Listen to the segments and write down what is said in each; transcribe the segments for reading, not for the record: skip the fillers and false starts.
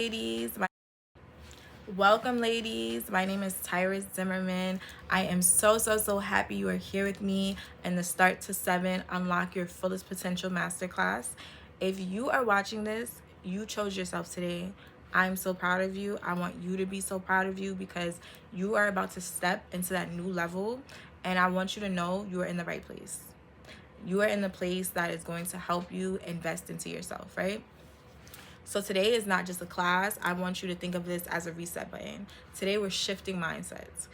Ladies, welcome ladies. My name is Tyra Zimmerman. I am so happy you are here with me in the Start to 7 Unlock Your Fullest Potential Masterclass. If you are watching this, you chose yourself today. I'm so proud of you. I want you to be so proud of you because you are about to step into that new level, and I want you to know you are in the right place. You are in the place that is going to help you invest into yourself, right? So today is not just a class. I want you to think of this as a reset button. Today we're shifting mindsets.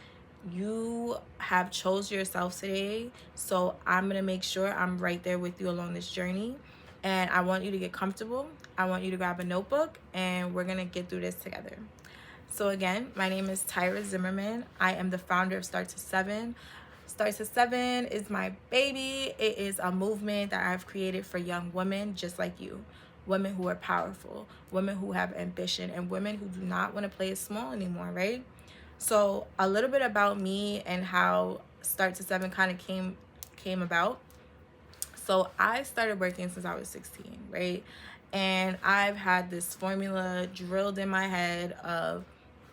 You have chose yourself today, so I'm going to make sure I'm right there with you along this journey. And I want you to get comfortable. I want you to grab a notebook and we're going to get through this together. So again, my name is Tyra Zimmerman. I am the founder of Start to 7. Start to 7 is my baby. It is a movement that I've created for young women just like you. Women who are powerful, women who have ambition, and women who do not want to play it small anymore, right? So a little bit about me and how Start to 7 kind of came about. So I started working since I was 16, right? And I've had this formula drilled in my head of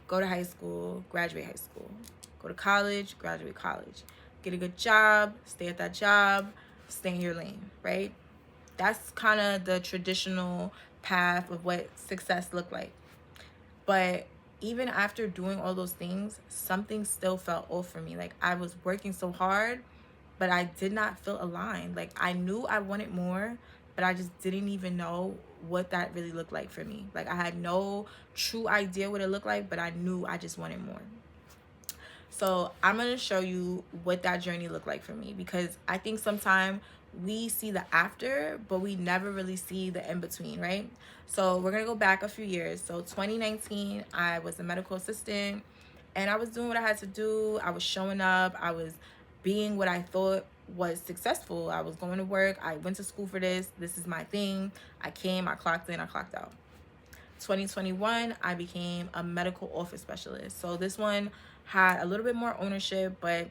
go to high school, graduate high school, go to college, graduate college, get a good job, stay at that job, stay in your lane, right? That's kind of the traditional path of what success looked like. But even after doing all those things, something still felt off for me. Like I was working so hard, but I did not feel aligned. Like I knew I wanted more, but I just didn't even know what that really looked like for me. Like I had no true idea what it looked like, but I knew I just wanted more. So I'm going to show you what that journey looked like for me, because I think sometimes we see the after, but we never really see the in between, right? So we're going to go back a few years. So 2019, I was a medical assistant and I was doing what I had to do. I was showing up. I was being what I thought was successful. I was going to work. I went to school for this. This is my thing. I came, I clocked in, I clocked out. 2021, I became a medical office specialist. So this one had a little bit more ownership, but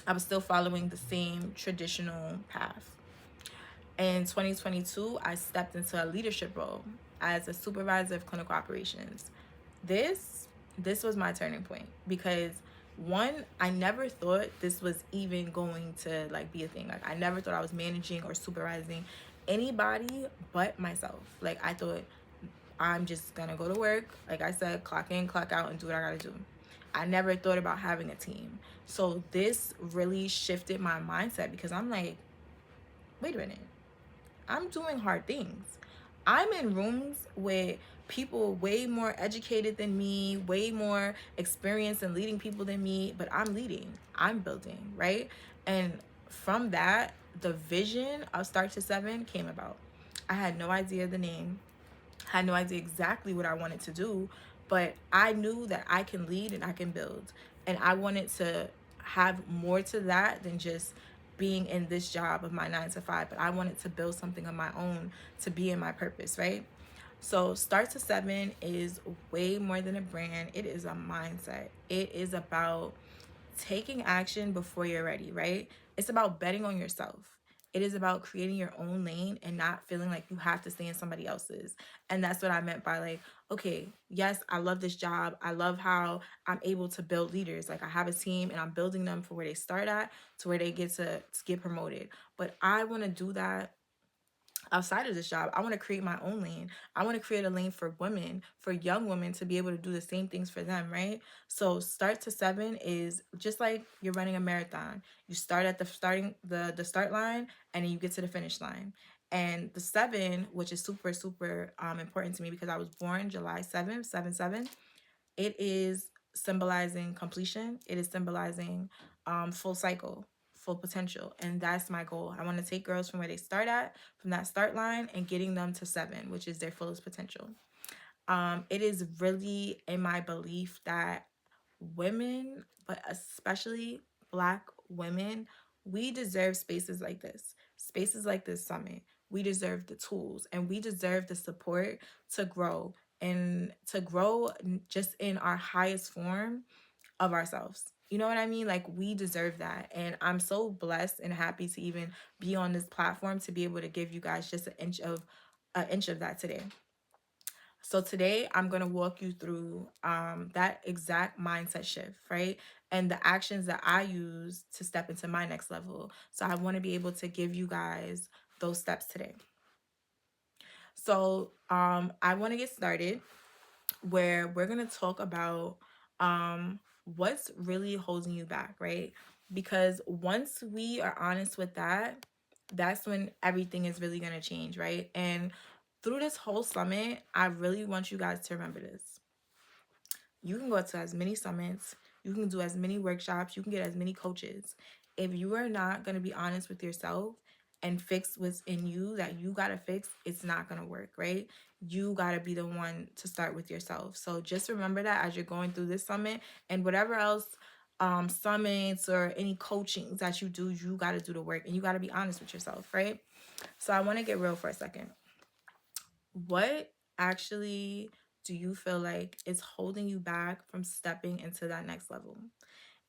I was still following the same traditional path. In 2022, I stepped into a leadership role as a supervisor of clinical operations. This was my turning point because one, I never thought this was even going to like be a thing. Like I never thought I was managing or supervising anybody but myself. Like I thought I'm just gonna go to work, like I said, clock in, clock out, and do what I gotta do. I never thought about having a team. So this really shifted my mindset because I'm like, wait a minute, I'm doing hard things. I'm in rooms with people way more educated than me, way more experienced in leading people than me, but I'm leading, I'm building, right? And from that, the vision of Start to 7 came about. I had no idea the name, had no idea exactly what I wanted to do, but I knew that I can lead and I can build. And I wanted to have more to that than just being in this job of my 9 to 5, but I wanted to build something of my own to be in my purpose, right? So Start to 7 is way more than a brand. It is a mindset. It is about taking action before you're ready, right? It's about betting on yourself. It is about creating your own lane and not feeling like you have to stay in somebody else's. And that's what I meant by like, okay, yes, I love this job. I love how I'm able to build leaders. Like I have a team and I'm building them from where they start at to where they get to get promoted. But I want to do that outside of this job. I want to create my own lane. I want to create a lane for women, for young women to be able to do the same things for them, right? So Start to 7 is just like you're running a marathon. You start at the start line and then you get to the finish line. And the 7, which is super important to me because I was born July 7th, 7/7. It is symbolizing completion. It is symbolizing full cycle, full potential. And that's my goal. I want to take girls from where they start at, from that start line, and getting them to 7, which is their fullest potential. It is really in my belief that women, but especially Black women, we deserve spaces like this summit. We deserve the tools and we deserve the support to grow, and to grow just in our highest form of ourselves. You know what I mean? Like we deserve that. And I'm so blessed and happy to even be on this platform to be able to give you guys just an inch of that today. So today I'm going to walk you through that exact mindset shift, right? And the actions that I use to step into my next level. So I want to be able to give you guys those steps today. So I want to get started where we're going to talk about what's really holding you back, right? Because once we are honest with that, that's when everything is really going to change, right? And through this whole summit, I really want you guys to remember this. You can go to as many summits, you can do as many workshops, you can get as many coaches. If you are not going to be honest with yourself and fix what's in you that you got to fix, it's not going to work, right? You got to be the one to start with yourself. So just remember that as you're going through this summit and whatever else summits or any coachings that you do, you got to do the work and you got to be honest with yourself, right? So I want to get real for a second. What actually do you feel like is holding you back from stepping into that next level?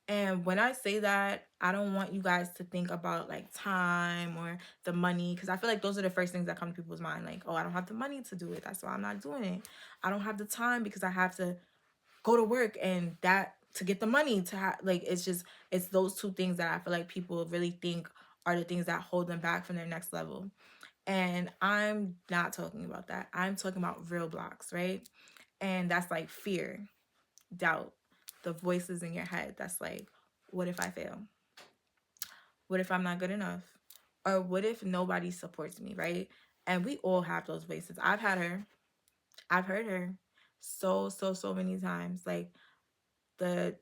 And when I say that, I don't want you guys to think about like time or the money, because I feel like those are the first things that come to people's mind. Like, oh, I don't have the money to do it. That's why I'm not doing it. I don't have the time because I have to go to work and that to get the money to have, like, it's those two things that I feel like people really think are the things that hold them back from their next level. And I'm not talking about that. I'm talking about real blocks, right? And that's like fear, doubt, the voices in your head. That's like, what if I fail? What if I'm not good enough? Or what if nobody supports me, right? And we all have those voices. I've had her. I've heard her so many times. Like the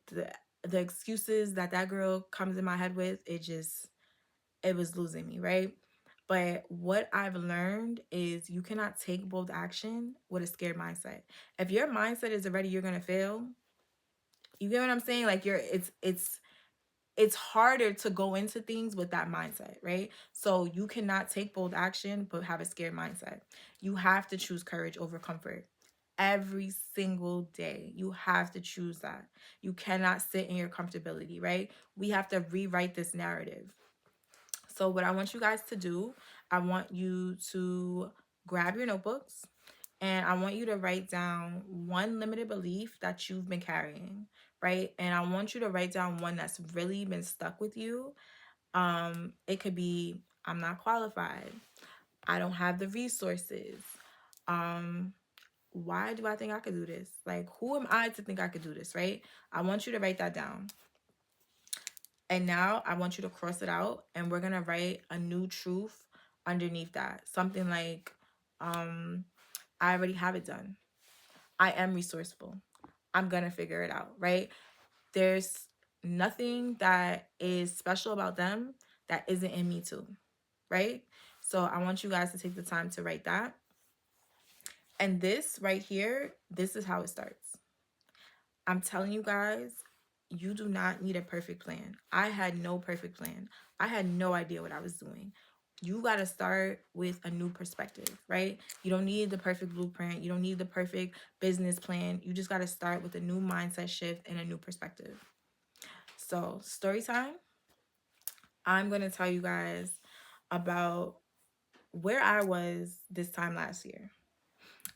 excuses that girl comes in my head with, it was losing me, right? But what I've learned is you cannot take bold action with a scared mindset. If your mindset is already you're gonna fail, you get what I'm saying? Like it's harder to go into things with that mindset, right? So you cannot take bold action but have a scared mindset. You have to choose courage over comfort. Every single day, you have to choose that. You cannot sit in your comfortability, right? We have to rewrite this narrative. So what I want you guys to do, I want you to grab your notebooks and I want you to write down one limited belief that you've been carrying, right? And I want you to write down one that's really been stuck with you. It could be, I'm not qualified. I don't have the resources. Why do I think I could do this? Like, who am I to think I could do this, right? I want you to write that down. And now I want you to cross it out and we're going to write a new truth underneath that. Something like, I already have it done. I am resourceful. I'm going to figure it out, right? There's nothing that is special about them that isn't in me too, right? So I want you guys to take the time to write that. And this right here, this is how it starts. I'm telling you guys, you do not need a perfect plan. I had no perfect plan. I had no idea what I was doing. You got to start with a new perspective, right? You don't need the perfect blueprint. You don't need the perfect business plan. You just got to start with a new mindset shift and a new perspective. So, story time. I'm going to tell you guys about where I was this time last year.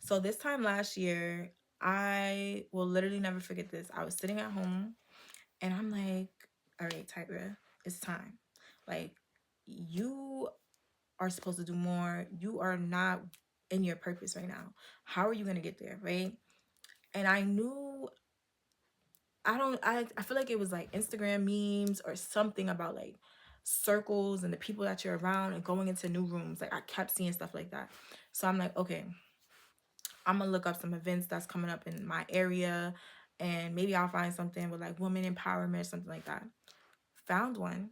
So, this time last year, I will literally never forget this. I was sitting at home and I'm like, all right, Tyra, it's time. Like, you are supposed to do more. You are not in your purpose right now. How are you going to get there, right? And I knew, I feel like it was like Instagram memes or something about like circles and the people that you're around and going into new rooms. Like, I kept seeing stuff like that. So I'm like, okay, I'm going to look up some events that's coming up in my area and maybe I'll find something with like women empowerment or something like that. Found one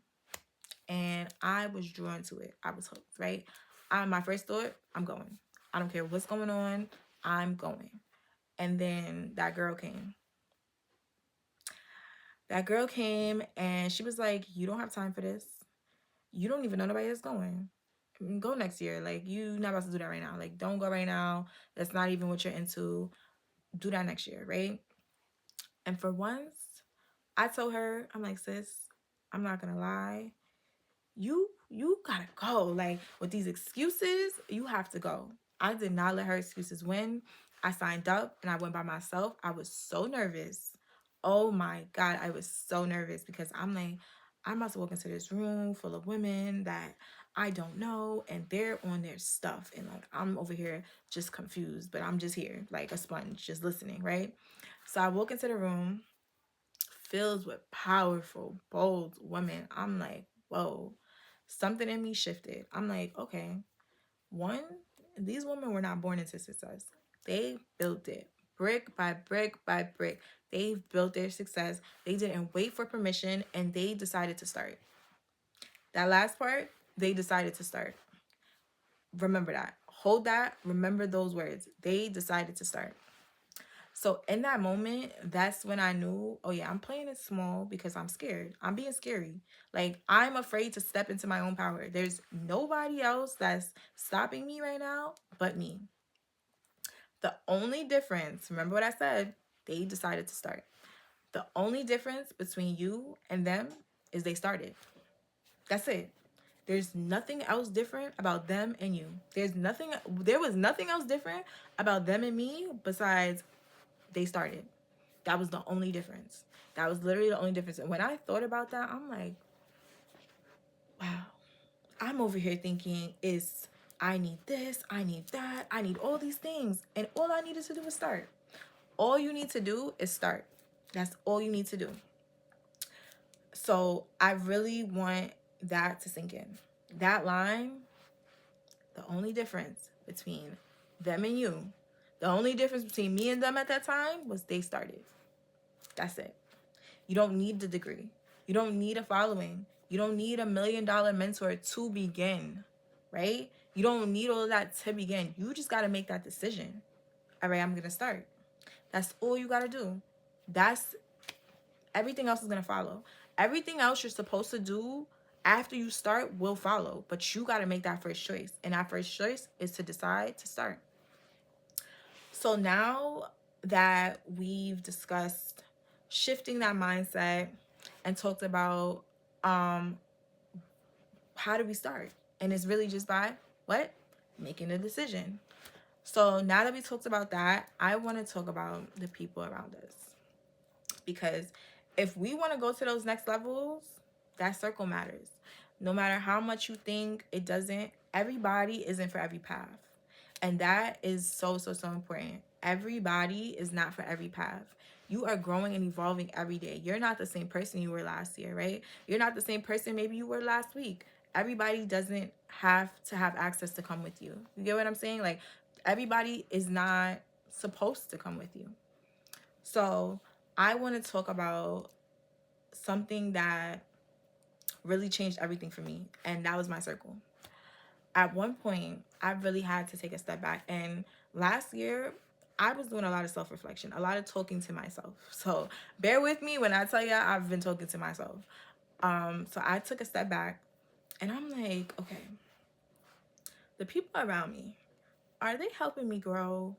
and I was drawn to it. I was hooked, right? My first thought, I'm going. I don't care what's going on. I'm going. And then that girl came. That girl came and she was like, you don't have time for this. You don't even know nobody that's going. Go next year. Like, you not about to do that right now. Like, don't go right now. That's not even what you're into. Do that next year, right? And for once, I told her, I'm like, sis, I'm not gonna lie. You gotta go. Like, with these excuses, you have to go. I did not let her excuses win. I signed up and I went by myself. I was so nervous. Oh my God, I was so nervous because I'm like, I'm about to walk into this room full of women that I don't know, and they're on their stuff. And like, I'm over here just confused, but I'm just here like a sponge, just listening, right? So I walk into the room filled with powerful, bold women. I'm like, whoa, something in me shifted. I'm like, okay, one, these women were not born into success. They built it brick by brick by brick. They've built their success. They didn't wait for permission and they decided to start. That last part, they decided to start. Remember that. Hold that. Remember those words. They decided to start. So in that moment, that's when I knew, oh yeah, I'm playing it small because I'm scared. I'm being scary. Like, I'm afraid to step into my own power. There's nobody else that's stopping me right now but me. The only difference, remember what I said, they decided to start. The only difference between you and them is they started. That's it. There's nothing else different about them and you. There was nothing else different about them and me besides they started. That was the only difference. That was literally the only difference. And when I thought about that, I'm like, wow. I'm over here thinking I need this, I need that, I need all these things. And all I needed to do was start. All you need to do is start. That's all you need to do. So I really want that to sink in. That line, the only difference between them and you, the only difference between me and them at that time was they started. That's it. You don't need the degree. You don't need a following. You don't need $1 million mentor to begin, right? You don't need all of that to begin. You just got to make that decision. All right, I'm going to start. That's all you got to do. Everything else is going to follow. Everything else you're supposed to do after you start will follow, but you got to make that first choice. And that first choice is to decide to start. So now that we've discussed shifting that mindset and talked about how do we start? And it's really just by what? Making a decision. So now that we talked about that, I want to talk about the people around us. Because if we want to go to those next levels, that circle matters. No matter how much you think it doesn't, everybody isn't for every path. And that is so, so, so important. Everybody is not for every path. You are growing and evolving every day. You're not the same person you were last year, right? You're not the same person maybe you were last week. Everybody doesn't have to have access to come with you. You get what I'm saying? Like, everybody is not supposed to come with you. So I want to talk about something that really changed everything for me, and that was my circle. At one point, I really had to take a step back, and last year, I was doing a lot of self-reflection, a lot of talking to myself. So bear with me when I tell you I've been talking to myself. So I took a step back, and I'm like, okay, the people around me, are they helping me grow?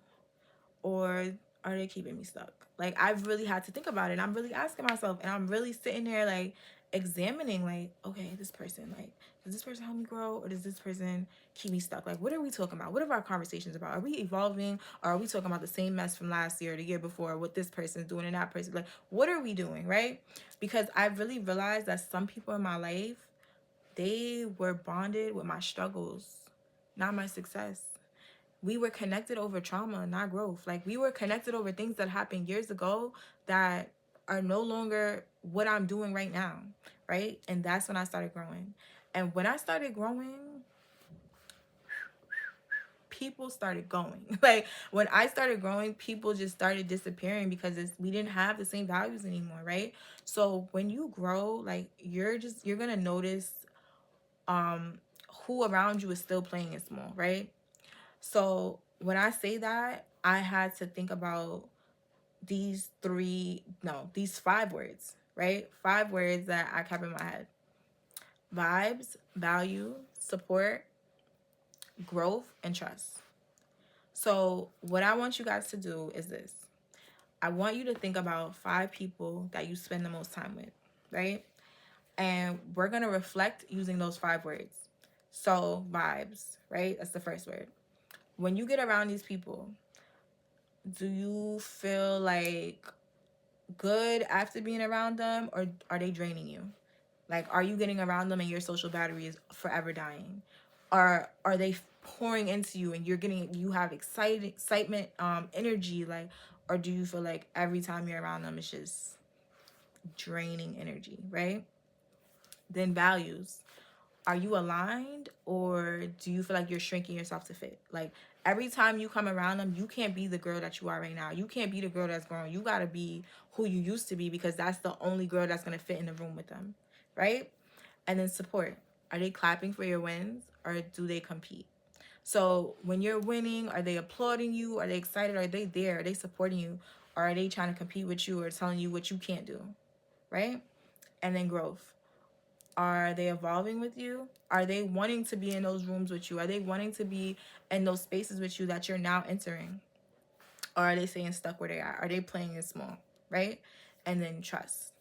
Or are they keeping me stuck? Like, I've really had to think about it. I'm really asking myself, and I'm really sitting there like examining, like, okay, this person, like, does this person help me grow, or does this person keep me stuck? Like, what are we talking about? What are our conversations about? Are we evolving, or are we talking about the same mess from last year or the year before, what this person's doing and that person? Like, what are we doing, right? Because I've really realized that some people in my life, they were bonded with my struggles, not my success. We were connected over trauma, not growth. Like, we were connected over things that happened years ago that are no longer what I'm doing right now, right? And that's when I started growing. And when I started growing, people started going. Like, when I started growing, people just started disappearing because we didn't have the same values anymore, right? So when you grow, like, you're gonna notice who around you is still playing it small, right? So when I say that, I had to think about these 5 words, right? 5 words that I kept in my head: vibes, value, support, growth, and trust. So what I want you guys to do is this. I want you to think about 5 people that you spend the most time with, right? And we're going to reflect using those 5 words. So vibes, right? That's the first word. When you get around these people, Do you feel like good after being around them, or are they draining you? Like, are you getting around them and your social battery is forever dying? Or are they pouring into you and you have excitement, energy, like, or do you feel like every time you're around them it's just draining energy, right? Then values. Are you aligned, or do you feel like you're shrinking yourself to fit? Like, every time you come around them, you can't be the girl that you are right now. You can't be the girl that's growing. You got to be who you used to be, because that's the only girl that's going to fit in the room with them, right? And then support. Are they clapping for your wins, or do they compete? So when you're winning, are they applauding you? Are they excited? Are they there? Are they supporting you? Or are they trying to compete with you or telling you what you can't do, right? And then growth. Are they evolving with you? Are they wanting to be in those rooms with you? Are they wanting to be in those spaces with you that you're now entering? Or are they staying stuck where they are? Are they playing it small, right? And then trust.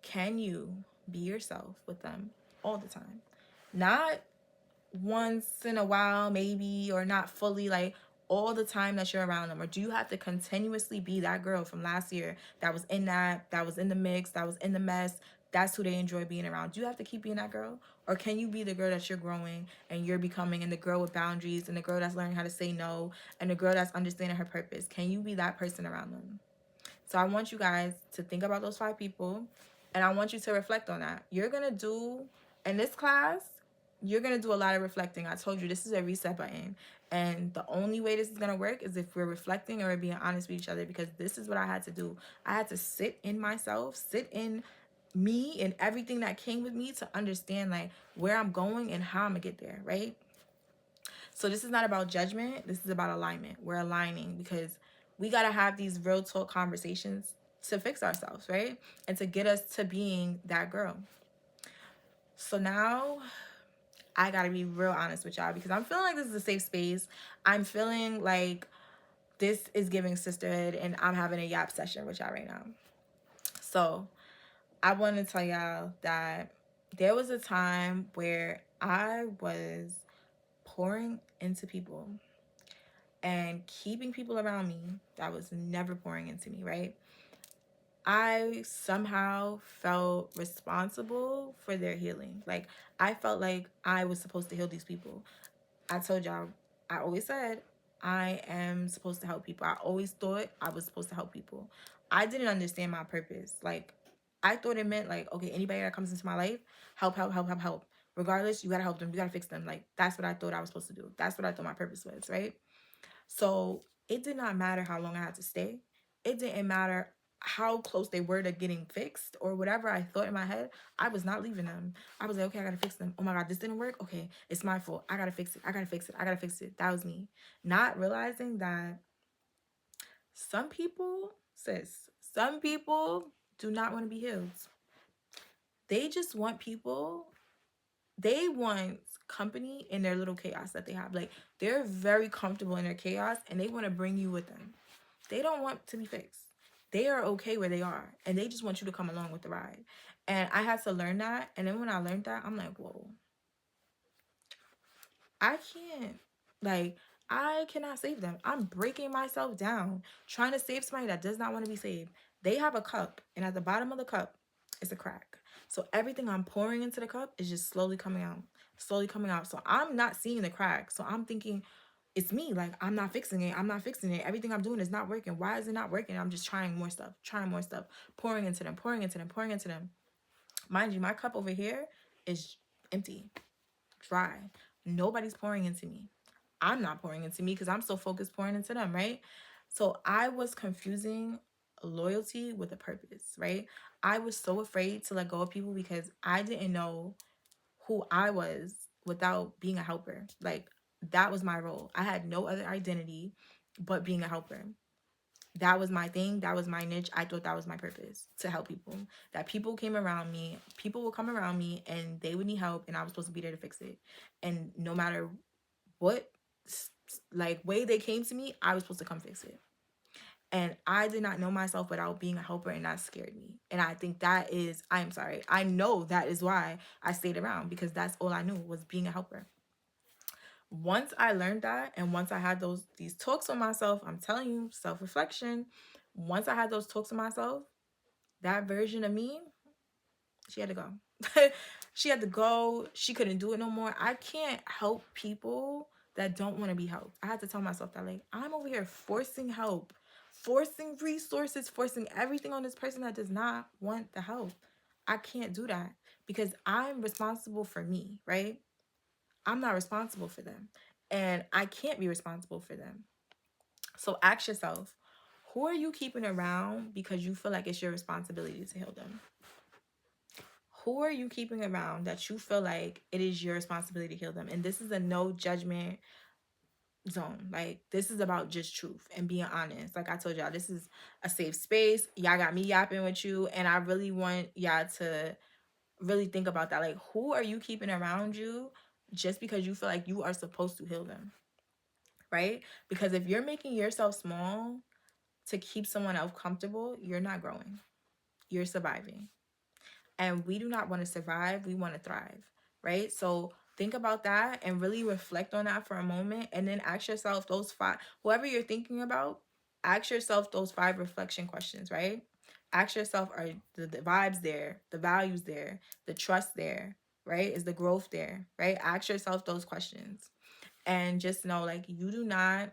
Can you be yourself with them all the time? Not once in a while, maybe, or not fully, like all the time that you're around them? Or do you have to continuously be that girl from last year that was in that was in the mix, that was in the mess? That's who they enjoy being around. Do you have to keep being that girl? Or can you be the girl that you're growing and you're becoming, and the girl with boundaries, and the girl that's learning how to say no, and the girl that's understanding her purpose? Can you be that person around them? So I want you guys to think about those 5 people, and I want you to reflect on that. You're going to do, in this class, you're going to do a lot of reflecting. I told you this is a reset button. And the only way this is going to work is if we're reflecting or we're being honest with each other, because this is what I had to do. I had to sit in myself, sit in me and everything that came with me to understand like where I'm going and how I'm going to get there, right? So this is not about judgment. This is about alignment. We're aligning because we got to have these real talk conversations to fix ourselves, right? And to get us to being that girl. So now I got to be real honest with y'all, because I'm feeling like this is a safe space. I'm feeling like this is giving sisterhood, and I'm having a yap session with y'all right now. So I want to tell y'all that there was a time where I was pouring into people and keeping people around me that was never pouring into me, right? I somehow felt responsible for their healing. Like, I felt like I was supposed to heal these people. I told y'all, I always said I am supposed to help people. I always thought I was supposed to help people. I didn't understand my purpose. Like, I thought it meant like, okay, anybody that comes into my life, help, help, help, help, help. Regardless, you gotta help them. You gotta fix them. Like, that's what I thought I was supposed to do. That's what I thought my purpose was, right? So it did not matter how long I had to stay. It didn't matter how close they were to getting fixed or whatever I thought in my head. I was not leaving them. I was like, okay, I gotta fix them. Oh my God, this didn't work. Okay, it's my fault. I gotta fix it. I gotta fix it. I gotta fix it. That was me. Not realizing that some people, some people do not want to be healed. They just want people, they want company in their little chaos that they have. Like, they're very comfortable in their chaos and they want to bring you with them. They don't want to be fixed. They are okay where they are and they just want you to come along with the ride. And I had to learn that. And then when I learned that, I'm like, whoa, I can't. Like, I cannot save them. I'm breaking myself down trying to save somebody that does not want to be saved. They have a cup, and at the bottom of the cup is a crack. So everything I'm pouring into the cup is just slowly coming out, slowly coming out. So I'm not seeing the crack. So I'm thinking, it's me. Like, I'm not fixing it. I'm not fixing it. Everything I'm doing is not working. Why is it not working? I'm just trying more stuff, pouring into them, pouring into them, pouring into them. Mind you, my cup over here is empty, dry. Nobody's pouring into me. I'm not pouring into me because I'm so focused pouring into them, right? So I was confusing loyalty with a purpose, right? I was so afraid to let go of people because I didn't know who I was without being a helper. Like, that was my role. I had no other identity but being a helper. That was my thing. That was my niche. I thought that was my purpose, to help people. That people came around me, people would come around me and they would need help and I was supposed to be there to fix it. And no matter what like way they came to me, I was supposed to come fix it. And I did not know myself without being a helper, and that scared me. And I think that is, I'm sorry, I know that is why I stayed around, because that's all I knew was being a helper. Once I learned that, and once I had these talks with myself, I'm telling you, self-reflection, once I had those talks with myself, that version of me, she had to go. She had to go. She couldn't do it no more. I can't help people that don't want to be helped. I had to tell myself that, like, I'm over here forcing help, forcing resources, forcing everything on this person that does not want the help. I can't do that because I'm responsible for me, right? I'm not responsible for them. And I can't be responsible for them. So ask yourself, who are you keeping around because you feel like it's your responsibility to heal them? Who are you keeping around that you feel like it is your responsibility to heal them? And this is a no judgment zone. Like, this is about just truth and being honest. Like I told y'all, this is a safe space. Y'all got me yapping with you, and I really want y'all to really think about that. Like, who are you keeping around you just because you feel like you are supposed to heal them, right? Because if you're making yourself small to keep someone else comfortable, you're not growing. You're surviving. And we do not want to survive, we want to thrive, right? So think about that and really reflect on that for a moment, and then ask yourself those five, whoever you're thinking about, ask yourself those 5 reflection questions, right? Ask yourself, are the vibes there, the values there, the trust there, right? Is the growth there, right? Ask yourself those questions, and just know, like, you do not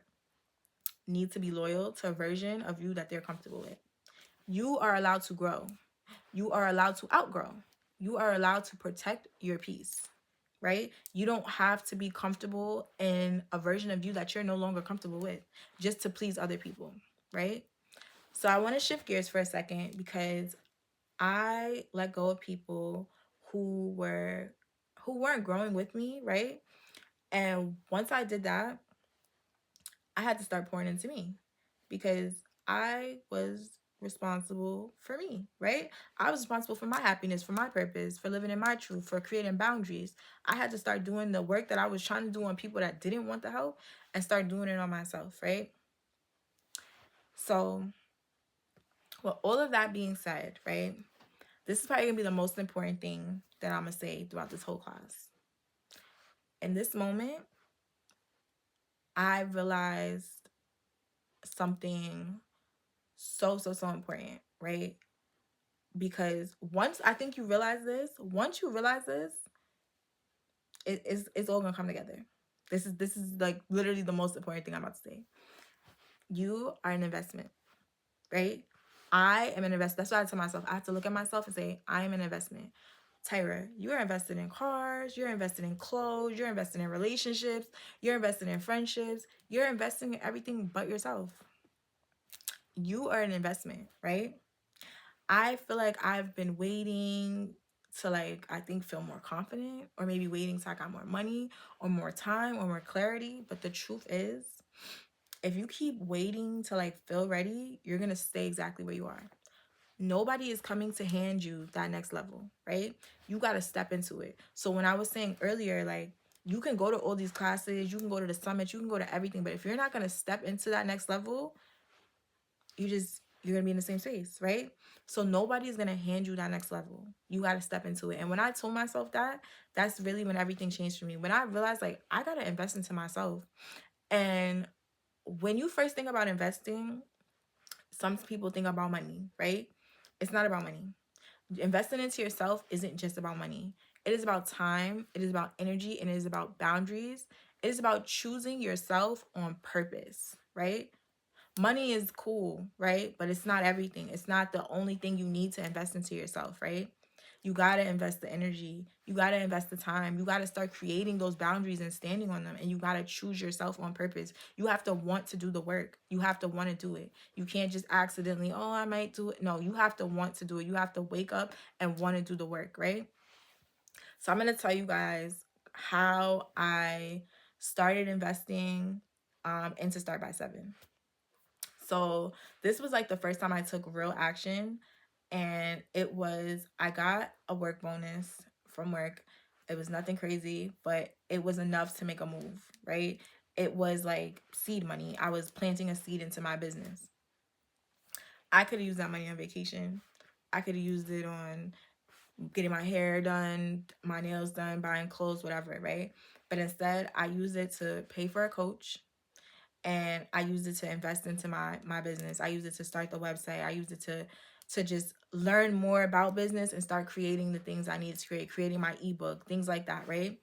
need to be loyal to a version of you that they're comfortable with. You are allowed to grow. You are allowed to outgrow. You are allowed to protect your peace, right? You don't have to be comfortable in a version of you that you're no longer comfortable with just to please other people, right? So I want to shift gears for a second because I let go of people who weren't growing with me, right? And once I did that, I had to start pouring into me because I was responsible for me, right? I was responsible for my happiness, for my purpose, for living in my truth, for creating boundaries. I had to start doing the work that I was trying to do on people that didn't want the help and start doing it on myself, right? So, with all of that being said, right, this is probably gonna be the most important thing that I'm gonna say throughout this whole class. In this moment, I realized something so important, right? Because once I think you realize this, once you realize this, it's all gonna come together. This is like literally the most important thing I'm about to say. You are an investment, right? I am an investment. That's why I tell myself, I have to look at myself and say, I am an investment. Tyra, you're invested in cars, you're invested in clothes, you're invested in relationships, you're invested in friendships, you're investing in everything but yourself. You are an investment, right? I feel like I've been waiting to, like, I think feel more confident, or maybe waiting till I got more money or more time or more clarity. But the truth is, if you keep waiting to like feel ready, you're gonna stay exactly where you are. Nobody is coming to hand you that next level, right? You gotta step into it. So when I was saying earlier, like, you can go to all these classes, you can go to the summit, you can go to everything, but if you're not gonna step into that next level, you're gonna be in the same space, right? So nobody's gonna hand you that next level. You gotta step into it. And when I told myself that, that's really when everything changed for me. When I realized, like, I gotta invest into myself. And when you first think about investing, some people think about money, right? It's not about money. Investing into yourself isn't just about money. It is about time, it is about energy, and it is about boundaries. It is about choosing yourself on purpose, right? Money is cool, right? But it's not everything. It's not the only thing you need to invest into yourself, right? You got to invest the energy. You got to invest the time. You got to start creating those boundaries and standing on them. And you got to choose yourself on purpose. You have to want to do the work. You have to want to do it. You can't just accidentally, oh, I might do it. No, you have to want to do it. You have to wake up and want to do the work, right? So I'm going to tell you guys how I started investing into Start by 7. So this was like the first time I took real action, and I got a work bonus from work. It was nothing crazy, but it was enough to make a move, right? It was like seed money. I was planting a seed into my business. I could have used that money on vacation. I could have used it on getting my hair done, my nails done, buying clothes, whatever, right? But instead, I used it to pay for a coach, and I used it to invest into my business. I used it to start the website. I used it to just learn more about business and start creating the things I needed to create, creating my ebook, things like that, right?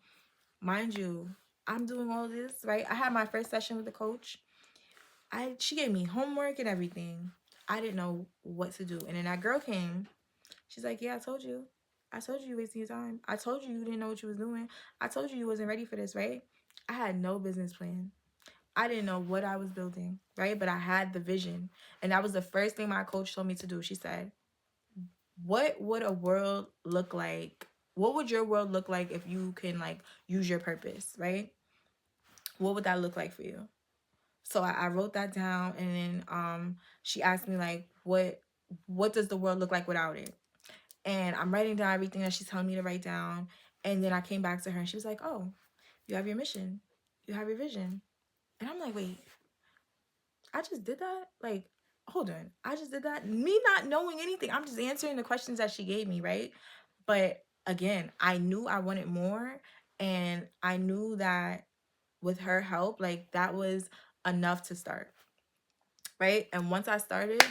Mind you, I'm doing all this, right? I had my first session with the coach. She gave me homework and everything. I didn't know what to do. And then that girl came. She's like, "Yeah, I told you. I told you wasting your time. I told you you didn't know what you was doing. I told you wasn't ready for this, right?" I had no business plan. I didn't know what I was building, right? But I had the vision. And that was the first thing my coach told me to do. She said, "What would a world look like? What would your world look like if you can like use your purpose, right? What would that look like for you?" So I wrote that down, and then she asked me like, what does the world look like without it? And I'm writing down everything that she's telling me to write down. And then I came back to her and she was like, "Oh, you have your mission. You have your vision." And I'm like, "Wait, I just did that? Like, hold on. I just did that?" Me not knowing anything. I'm just answering the questions that she gave me, right? But again, I knew I wanted more. And I knew that with her help, like that was enough to start, right? And once I started,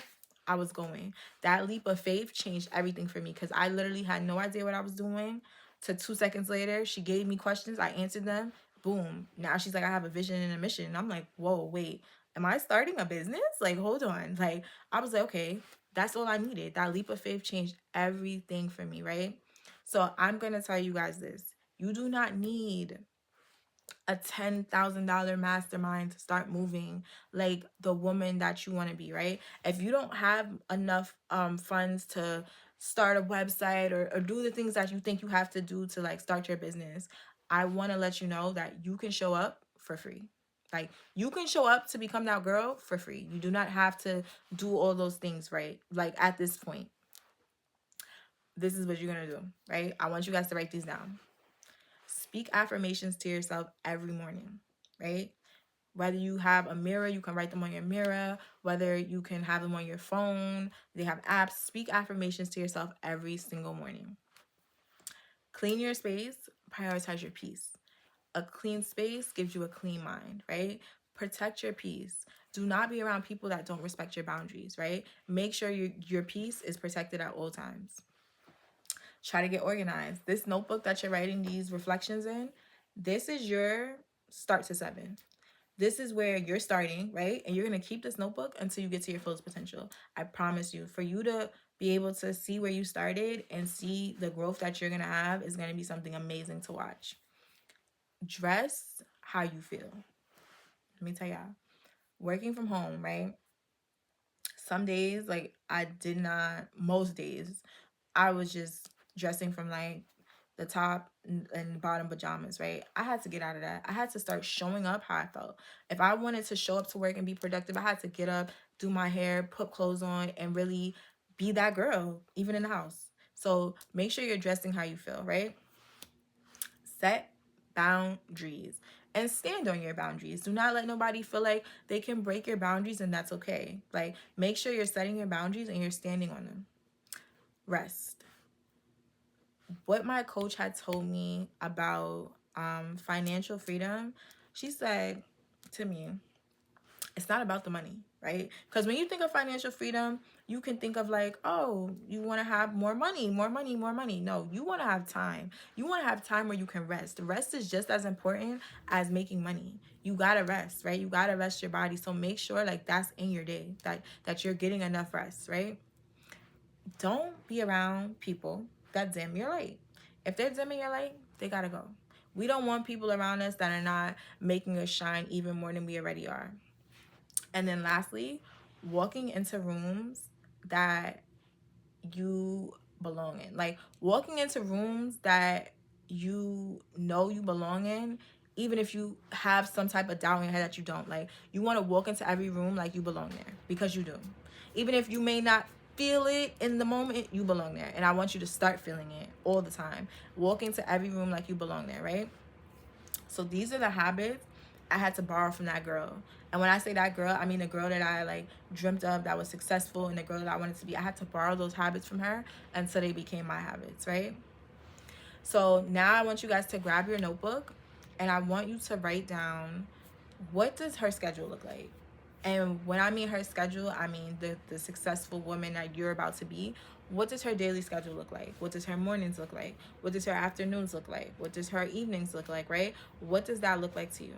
I was going. That leap of faith changed everything for me because I literally had no idea what I was doing. To 2 seconds later, she gave me questions. I answered them. Boom. Now she's like, "I have a vision and a mission." And I'm like, "Whoa, wait, am I starting a business? Like, hold on." Like, I was like, okay, that's all I needed. That leap of faith changed everything for me, right? So I'm going to tell you guys this. You do not need a $10,000 mastermind to start moving like the woman that you want to be, right? If you don't have enough funds to start a website or do the things that you think you have to do to like start your business, I want to let you know that you can show up for free. Like, you can show up to become that girl for free. You do not have to do all those things, right? Like, at this point, this is what you're going to do, right? I want you guys to write these down. Speak affirmations to yourself every morning, right? Whether you have a mirror, you can write them on your mirror. Whether you can have them on your phone, they have apps. Speak affirmations to yourself every single morning. Clean your space, prioritize your peace. A clean space gives you a clean mind, right? Protect your peace. Do not be around people that don't respect your boundaries, right? Make sure your peace is protected at all times. Try to get organized. This notebook that you're writing these reflections in, this is your start to 7. This is where you're starting, right? And you're going to keep this notebook until you get to your fullest potential. I promise you, for you to be able to see where you started and see the growth that you're going to have is going to be something amazing to watch. Dress how you feel. Let me tell y'all, working from home, right? Some days, like, most days, I was just dressing from like the top and bottom pajamas, right? I had to get out of that. I had to start showing up how I felt. If I wanted to show up to work and be productive, I had to get up, do my hair, put clothes on, and really be that girl, even in the house. So make sure you're dressing how you feel, right? Set boundaries and stand on your boundaries. Do not let nobody feel like they can break your boundaries, and that's okay. Like, make sure you're setting your boundaries and you're standing on them. Rest. What my coach had told me about financial freedom, she said to me, it's not about the money, right? Because when you think of financial freedom, you can think of like, oh, you want to have more money, more money, more money. No, you want to have time. You want to have time where you can rest. Rest is just as important as making money. You got to rest, right? You got to rest your body. So make sure like that's in your day, that you're getting enough rest, right? Don't be around people that dim your light. If they're dimming your light, they gotta go. We don't want people around us that are not making us shine even more than we already are. And then lastly, walking into rooms that you belong in. Like, walking into rooms that you know you belong in, even if you have some type of doubt in your head that you don't. Like, you want to walk into every room like you belong there, because you do. Even if you may not feel it in the moment, you belong there. And I want you to start feeling it all the time. Walk into every room like you belong there, right? So these are the habits I had to borrow from that girl. And when I say that girl, I mean the girl that I like dreamt of, that was successful, and the girl that I wanted to be. I had to borrow those habits from her until they became my habits, right? So now I want you guys to grab your notebook And I want you to write down, what does her schedule look like? And when I mean her schedule, I mean the successful woman that you're about to be. What does her daily schedule look like? What does her mornings look like? What does her afternoons look like? What does her evenings look like, right? What does that look like to you?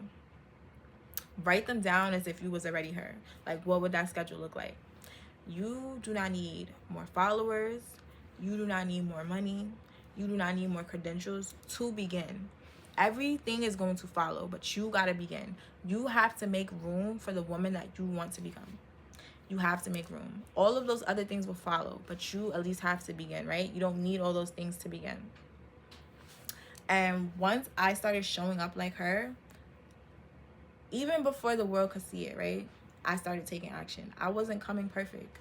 Write them down as if you was already her. Like, what would that schedule look like? You do not need more followers. You do not need more money. You do not need more credentials to begin. Everything is going to follow, but you got to begin. You have to make room for the woman that you want to become. You have to make room. All of those other things will follow, but you at least have to begin, right? You don't need all those things to begin. And once I started showing up like her, even before the world could see it, right? I started taking action. I wasn't coming perfect.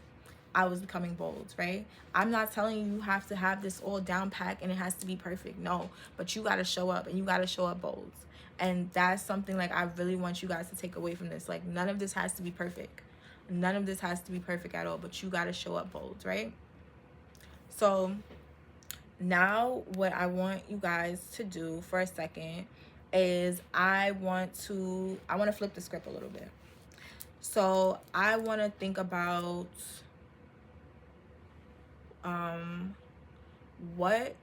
I was becoming bold, right? I'm not telling you have to have this all down pack and it has to be perfect. No, but you got to show up, and you got to show up bold. And that's something like I really want you guys to take away from this. Like, none of this has to be perfect. None of this has to be perfect at all, but you got to show up bold, right? So now what I want you guys to do for a second is I want to flip the script a little bit. So I want to think about what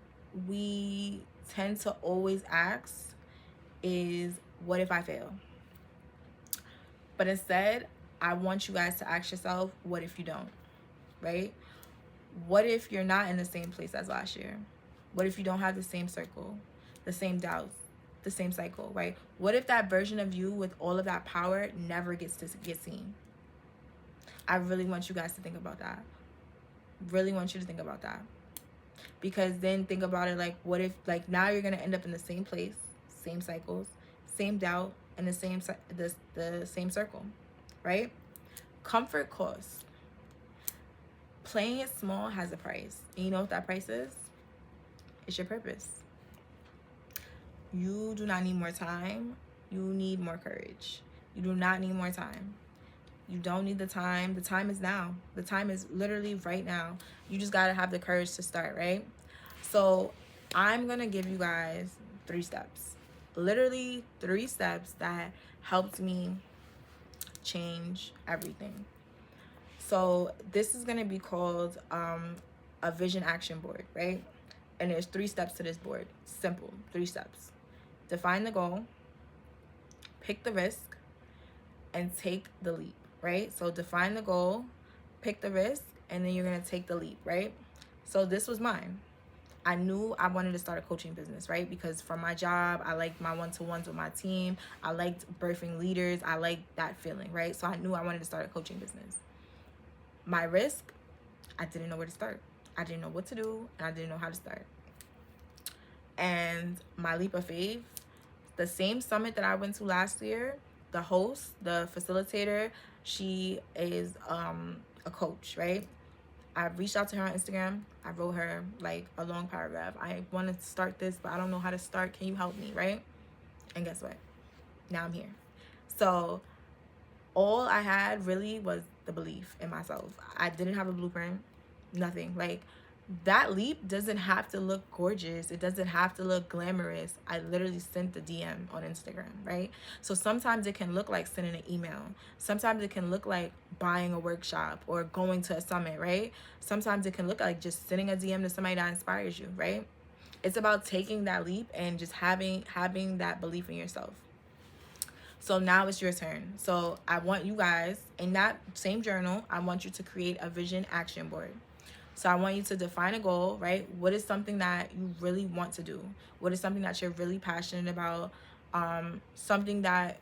we tend to always ask is, what if I fail? But instead, I want you guys to ask yourself, what if you don't, right? What if you're not in the same place as last year? What if you don't have the same circle, the same doubts, the same cycle, right? What if that version of you with all of that power never gets to get seen? I really want you guys to think about that. Really want you to think about that. Because then think about it, like, what if, like, now you're going to end up in the same place, same cycles, same doubt, and the same circle, right? Comfort costs. Playing it small has a price. And you know what that price is? It's your purpose. You do not need more time. You need more courage. You do not need more time. You don't need the time. The time is now. The time is literally right now. You just got to have the courage to start, right? So I'm going to give you guys 3 steps. Literally 3 steps that helped me change everything. So this is going to be called a vision action board, right? And there's 3 steps to this board. Simple, 3 steps. Define the goal, pick the risk, and take the leap, right? So define the goal, pick the risk, and then you're going to take the leap, right? So this was mine. I knew I wanted to start a coaching business, right? Because from my job, I liked my one-to-ones with my team. I liked birthing leaders. I liked that feeling, right? So I knew I wanted to start a coaching business. My risk, I didn't know where to start. I didn't know what to do, and I didn't know how to start. And my leap of faith, the same summit that I went to last year, the host, the facilitator, she is a coach, right? I reached out to her on Instagram. I wrote her like a long paragraph. I want to start this, but I don't know how to start. Can you help me, right? And guess what? Now I'm here. So all I had really was the belief in myself. I didn't have a blueprint, nothing. Like, that leap doesn't have to look gorgeous. It doesn't have to look glamorous. I literally sent the DM on Instagram, right? So sometimes it can look like sending an email. Sometimes it can look like buying a workshop or going to a summit, right? Sometimes it can look like just sending a DM to somebody that inspires you, right? It's about taking that leap and just having that belief in yourself. So now it's your turn. So I want you guys, in that same journal, I want you to create a vision action board. So I want you to define a goal, right? What is something that you really want to do? What is something that you're really passionate about? Something that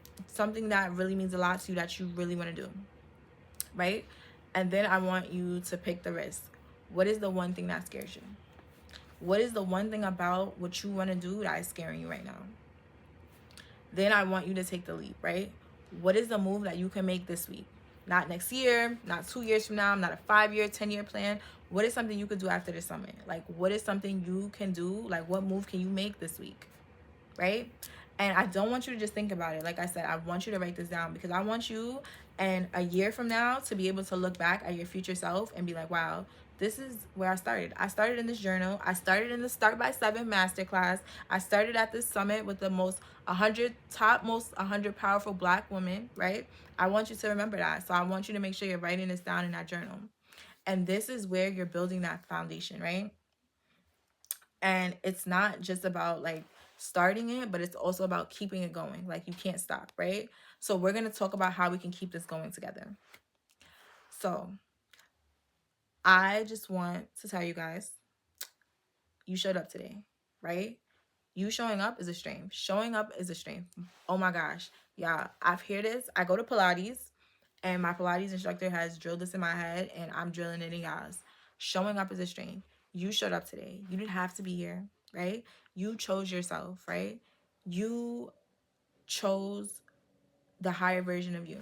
really means a lot to you that you really want to do, right? And then I want you to pick the risk. What is the one thing that scares you? What is the one thing about what you want to do that is scaring you right now? Then I want you to take the leap, right? What is the move that you can make this week? Not next year, not 2 years from now, not a 5-year, 10-year plan. What is something you could do after the summit? Like, what is something you can do? Like, what move can you make this week, right? And I don't want you to just think about it. Like I said, I want you to write this down, because I want you, And a year from now, to be able to look back at your future self and be like, wow, this is where I started. I started in this journal. I started in the Start by 7 masterclass. I started at this summit with the most 100 top most 100 powerful Black women, right? I want you to remember that. So I want you to make sure you're writing this down in that journal. And this is where you're building that foundation, right? And it's not just about like starting it, but it's also about keeping it going. Like you can't stop, right? So we're going to talk about how we can keep this going together. So I just want to tell you guys, you showed up today, right? You showing up is a strength. Showing up is a strength. Oh my gosh. Yeah, I've heard this. I go to Pilates and my Pilates instructor has drilled this in my head and I'm drilling it in y'all's. Showing up is a strength. You showed up today. You didn't have to be here, right? You chose yourself, right? You chose the higher version of you.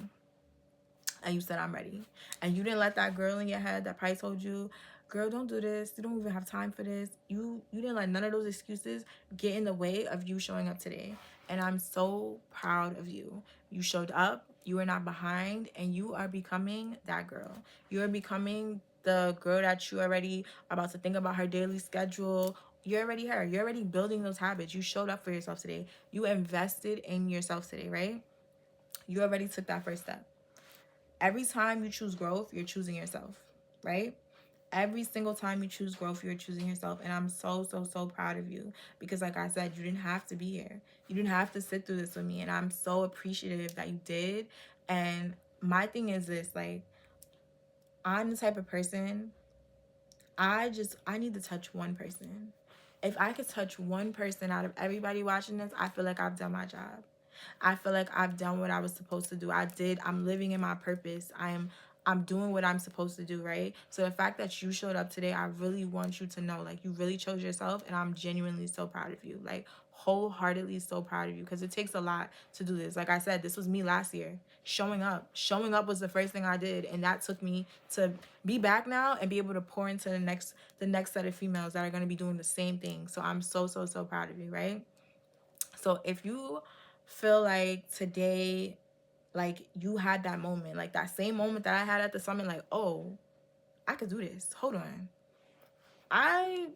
And you said, I'm ready. And you didn't let that girl in your head that probably told you, girl, don't do this. You don't even have time for this. You didn't let none of those excuses get in the way of you showing up today. And I'm so proud of you. You showed up. You are not behind. And you are becoming that girl. You are becoming the girl that you already about to think about her daily schedule. You're already her. You're already building those habits. You showed up for yourself today. You invested in yourself today, right? You already took that first step. Every time you choose growth, you're choosing yourself, right? Every single time you choose growth, you're choosing yourself. And I'm so, so, so proud of you because, like I said, you didn't have to be here. You didn't have to sit through this with me. And I'm so appreciative that you did. And my thing is this, like, I'm the type of person, I need to touch one person. If I could touch one person out of everybody watching this, I feel like I've done my job. I feel like I've done what I was supposed to do. I'm living in my purpose. I'm doing what I'm supposed to do, right? So the fact that you showed up today, I really want you to know, like, you really chose yourself, and I'm genuinely so proud of you. Like, wholeheartedly so proud of you, because it takes a lot to do this. Like I said, this was me last year. Showing up was the first thing I did, and that took me to be back now and be able to pour into the next set of females that are going to be doing the same thing. So I'm so, so, so proud of you, right? So if you feel like today, like you had that moment, like that same moment that I had at the summit, like, oh, I could do this. Hold on. I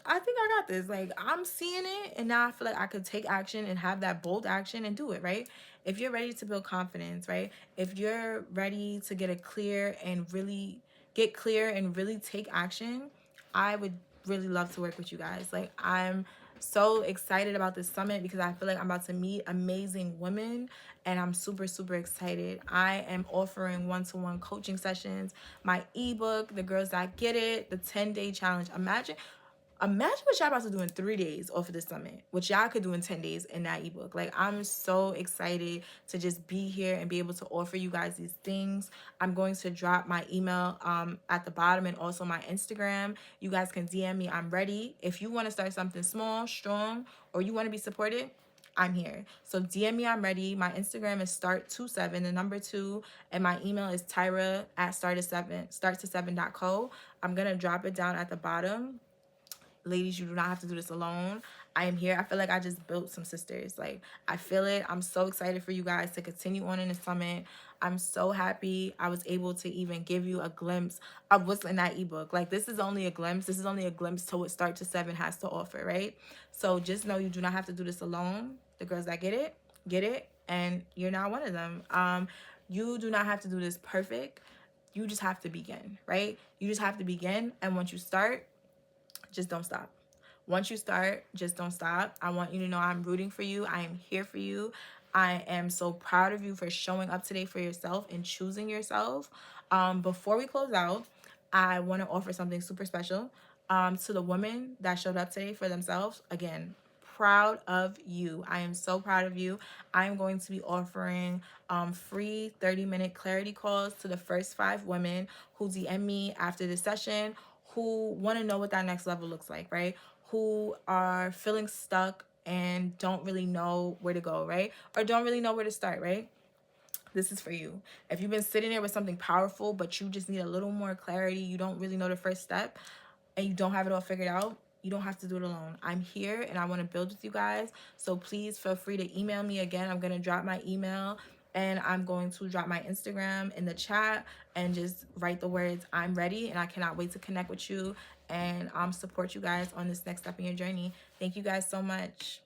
I think I got this. Like, I'm seeing it, and now I feel like I could take action and have that bold action and do it, right? If you're ready to build confidence, right? If you're ready to get clear and really take action, I would really love to work with you guys. Like, I'm so excited about this summit because I feel like I'm about to meet amazing women, and I'm super, super excited. I am offering one-to-one coaching sessions, my ebook, The Girls That Get It, the 10-day challenge. Imagine what y'all about to do in 3 days off of this summit, which y'all could do in 10 days in that ebook. Like, I'm so excited to just be here and be able to offer you guys these things. I'm going to drop my email at the bottom and also my Instagram. You guys can DM me. I'm ready. If you want to start something small, strong, or you want to be supported, I'm here. So DM me, I'm ready. My Instagram is start27, the number 2, and my email is Tyra at start7.co. I'm gonna drop it down at the bottom. Ladies, you do not have to do this alone. I am here. I feel like I just built some sisters. Like, I feel it. I'm so excited for you guys to continue on in the summit. I'm so happy I was able to even give you a glimpse of what's in that ebook. Like, this is only a glimpse. This is only a glimpse to what Start to 7 has to offer, right? So just know you do not have to do this alone. The girls that get it, and you're not one of them. You do not have to do this perfect. You just have to begin, right? You just have to begin, and once you start, just don't stop. Once you start, just don't stop. I want you to know I'm rooting for you. I am here for you. I am so proud of you for showing up today for yourself and choosing yourself. Before we close out, I want to offer something super special to the women that showed up today for themselves. Again, proud of you. I am so proud of you. I am going to be offering free 30-minute clarity calls to the first 5 women who DM me after the session, who want to know what that next level looks like, right? Who are feeling stuck and don't really know where to go, right? Or don't really know where to start, right? This is for you. If you've been sitting there with something powerful, but you just need a little more clarity, you don't really know the first step, and you don't have it all figured out, you don't have to do it alone. I'm here and I want to build with you guys. So please feel free to email me again. I'm going to drop my email And I'm going to drop my Instagram in the chat and just write the words "I'm ready," and I cannot wait to connect with you and support you guys on this next step in your journey. Thank you guys so much.